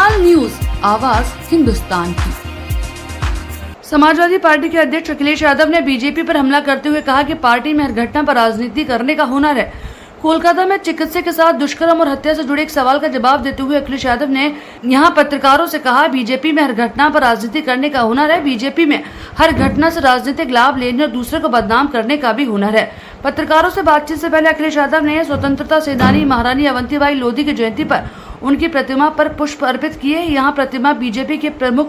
Hindustan news, आवाज हिंदुस्तान की। Samajwadi party के अध्यक्ष अखिलेश यादव ने बीजेपी पर हमला करते हुए कहा कि पार्टी में हर घटना पर राजनीति करने का हुनर है। कोलकाता में चिकित्सक के साथ दुष्कर्म और हत्या से जुड़े एक सवाल का जवाब देते हुए अखिलेश यादव ने यहां पत्रकारों से कहा, बीजेपी में हर घटना पर राजनीति करने का हुनर है। बीजेपी में हर घटना से राजनीतिक लाभ लेने और दूसरे को बदनाम करने का भी हुनर है। पत्रकारों से बातचीत से पहले अखिलेश यादव ने स्वतंत्रता सेनानी महारानी अवंतीबाई लोधी की जयंती पर उनकी प्रतिमा पर पुष्प अर्पित किए। यहाँ प्रतिमा बीजेपी के प्रमुख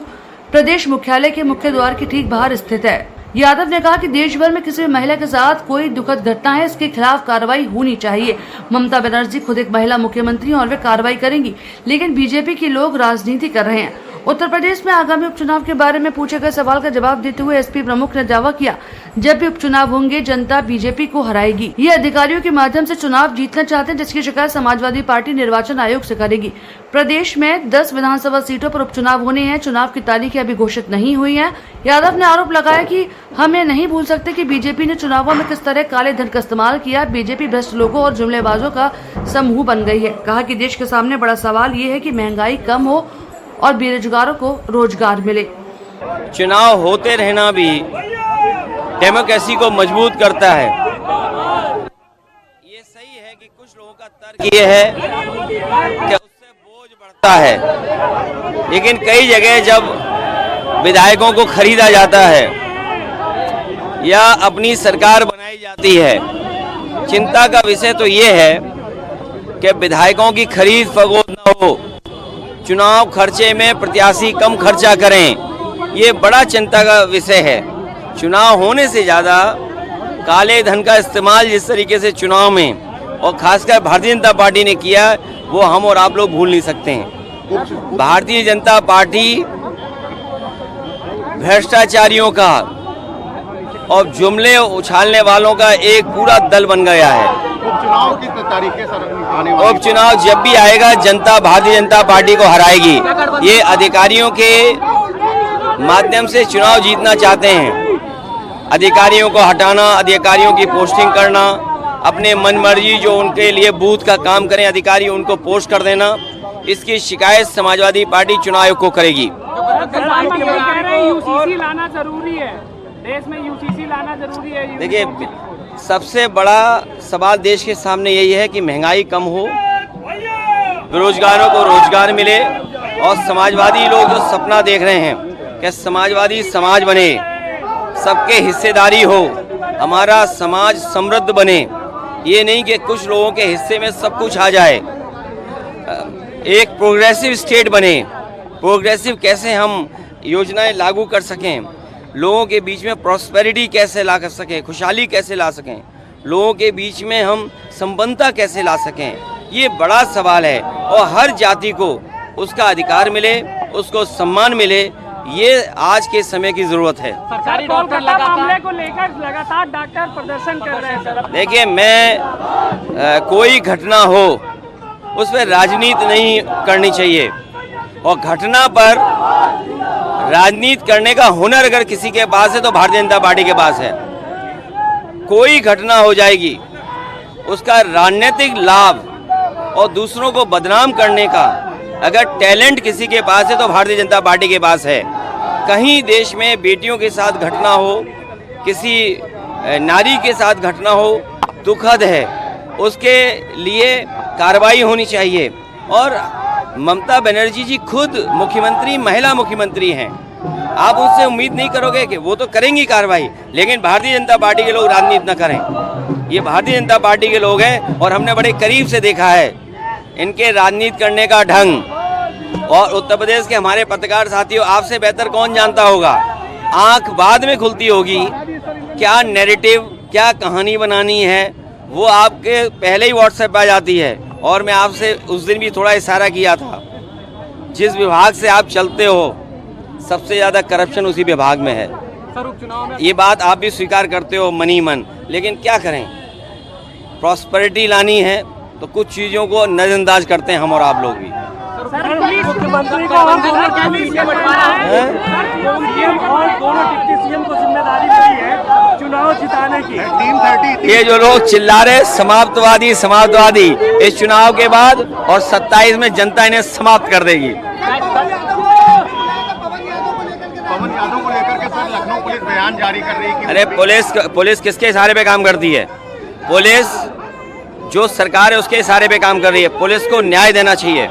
प्रदेश मुख्यालय के मुख्य द्वार के ठीक बाहर स्थित है। यादव ने कहा कि देश भर में किसी भी महिला के साथ कोई दुखद घटना है, इसके खिलाफ कार्रवाई होनी चाहिए। ममता बनर्जी खुद एक महिला मुख्यमंत्री और वे कार्रवाई करेंगी, लेकिन बीजेपी के लोग राजनीति कर रहे हैं। उत्तर प्रदेश में आगामी उपचुनाव के बारे में पूछे गए सवाल का जवाब देते हुए एसपी प्रमुख ने दावा किया, जब भी उपचुनाव होंगे जनता बीजेपी को हराएगी। ये अधिकारियों के माध्यम से चुनाव जीतना चाहते हैं, जिसकी शिकायत समाजवादी पार्टी निर्वाचन आयोग से करेगी। प्रदेश में 10 विधानसभा सीटों पर उपचुनाव होने हैं। चुनाव की तारीखें अभी घोषित नहीं हुई है। यादव ने आरोप लगाया कि हम ये नहीं भूल सकते कि बीजेपी ने चुनावों में किस तरह काले धन का इस्तेमाल किया। बीजेपी भ्रष्ट लोगों और जुमलेबाजों का समूह बन गई है। कहा कि देश के सामने बड़ा सवाल ये है कि महंगाई कम हो और बेरोजगारों को रोजगार मिले। चुनाव होते रहना भी डेमोक्रेसी को मजबूत करता है। ये सही है कि कुछ लोगों का तर्क ये है कि उससे बोझ बढ़ता है, लेकिन कई जगह जब विधायकों को खरीदा जाता है या अपनी सरकार बनाई जाती है, चिंता का विषय तो ये है कि विधायकों की खरीद फरोख्त न हो, चुनाव खर्चे में प्रत्याशी कम खर्चा करें, ये बड़ा चिंता का विषय है। चुनाव होने से ज़्यादा काले धन का इस्तेमाल जिस तरीके से चुनाव में और खासकर भारतीय जनता पार्टी ने किया, वो हम और आप लोग भूल नहीं सकते हैं। भारतीय जनता पार्टी भ्रष्टाचारियों का और जुमले उछालने वालों का एक पूरा दल बन गया है। उपचुनाव किस तारीख आने वाले? उपचुनाव जब भी आएगा जनता भारतीय जनता पार्टी को हराएगी। ये अधिकारियों के माध्यम से चुनाव जीतना चाहते हैं। अधिकारियों को हटाना, अधिकारियों की पोस्टिंग करना, अपने मनमर्जी जो उनके लिए बूथ का काम करें अधिकारी उनको पोस्ट कर देना, इसकी शिकायत समाजवादी पार्टी चुनाव आयोग को करेगी। यूसीसी लाना जरूरी है, देश में यूसीसी लाना जरूरी है। देखिए, सबसे बड़ा सवाल देश के सामने यही है कि महंगाई कम हो, बेरोजगारों को रोजगार मिले और समाजवादी लोग जो सपना देख रहे हैं कि समाजवादी समाज बने, सबके हिस्सेदारी हो, हमारा समाज समृद्ध बने, ये नहीं कि कुछ लोगों के हिस्से में सब कुछ आ जाए। एक प्रोग्रेसिव स्टेट बने। प्रोग्रेसिव कैसे हम योजनाएं लागू कर सकें, लोगों के बीच में प्रॉस्पेरिटी कैसे ला कर सकें, खुशहाली कैसे ला सकें, लोगों के बीच में हम संपन्नता कैसे ला सकें, ये बड़ा सवाल है। और हर जाति को उसका अधिकार मिले, उसको सम्मान मिले, ये आज के समय की जरूरत है। सरकारी डॉक्टर मामले को लेकर लगातार डॉक्टर प्रदर्शन कर रहे हैं सर। देखिए, मैं कोई घटना हो उस पर राजनीति नहीं करनी चाहिए, और घटना पर राजनीति करने का हुनर अगर किसी के पास है तो भारतीय जनता पार्टी के पास है। कोई घटना हो जाएगी, उसका राजनीतिक लाभ और दूसरों को बदनाम करने का अगर टैलेंट किसी के पास है तो भारतीय जनता पार्टी के पास है। कहीं देश में बेटियों के साथ घटना हो, किसी नारी के साथ घटना हो, दुखद है, उसके लिए कार्रवाई होनी चाहिए। और ममता बनर्जी जी खुद मुख्यमंत्री, महिला मुख्यमंत्री हैं, आप उनसे उम्मीद नहीं करोगे कि वो तो करेंगी कार्रवाई, लेकिन भारतीय जनता पार्टी के लोग राजनीति न करें। ये भारतीय जनता पार्टी के लोग हैं और हमने बड़े करीब से देखा है इनके राजनीति करने का ढंग। और उत्तर प्रदेश के हमारे पत्रकार साथियों, आपसे बेहतर कौन जानता होगा, आंख बाद में खुलती होगी, क्या नैरेटिव, क्या कहानी बनानी है, वो आपके पहले ही व्हाट्सएप पे आ जाती है। और मैं आपसे उस दिन भी थोड़ा इशारा किया था, जिस विभाग से आप चलते हो सबसे ज़्यादा करप्शन उसी विभाग में है। ये बात आप भी स्वीकार करते हो मनी मन, लेकिन क्या करें, प्रॉस्पेरिटी लानी है तो कुछ चीज़ों को नज़रअंदाज करते हैं हम और आप लोग भी। मुख्यमंत्री को हम दोनों क्या बंटवारा है, दोनों डिप्टी सीएम को जिम्मेदारी मिली है चुनाव जिताने की। टीम 30 ये जो लोग चिल्ला रहे समाप्तवादी समाप्तवादी, इस चुनाव के बाद और 27 में जनता इन्हें समाप्त कर देगी। बयान जारी कर रही है कि अरे पुलिस किसके इशारे पे काम करती है? पुलिस जो सरकार है उसके इशारे पे काम कर रही है। पुलिस को न्याय देना चाहिए,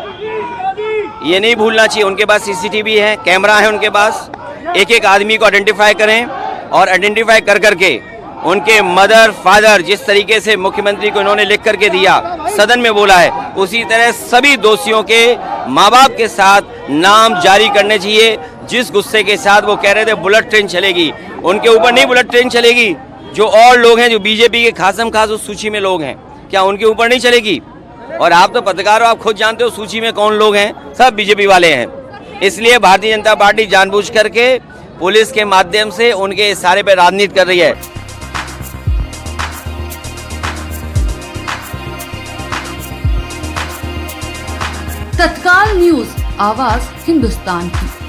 ये नहीं भूलना चाहिए। उनके पास सीसीटीवी है, कैमरा है उनके पास। एक एक आदमी को आइडेंटिफाई करें और आइडेंटिफाई कर करके उनके मदर फादर, जिस तरीके से मुख्यमंत्री को इन्होंने लिख करके दिया, सदन में बोला है, उसी तरह सभी दोषियों के माँ बाप के साथ नाम जारी करने चाहिए। जिस गुस्से के साथ वो कह रहे थे बुलेट ट्रेन चलेगी, उनके ऊपर नहीं बुलेट ट्रेन चलेगी। जो और लोग हैं, जो बीजेपी के खासम खास उस सूची में लोग हैं, क्या उनके ऊपर नहीं चलेगी? और आप तो पत्रकार हो, आप खुद जानते हो सूची में कौन लोग हैं, सब बीजेपी वाले हैं। इसलिए भारतीय जनता पार्टी जानबूझ करके पुलिस के माध्यम से उनके इशारे पर राजनीति कर रही है। तत्काल न्यूज, आवाज हिंदुस्तान की।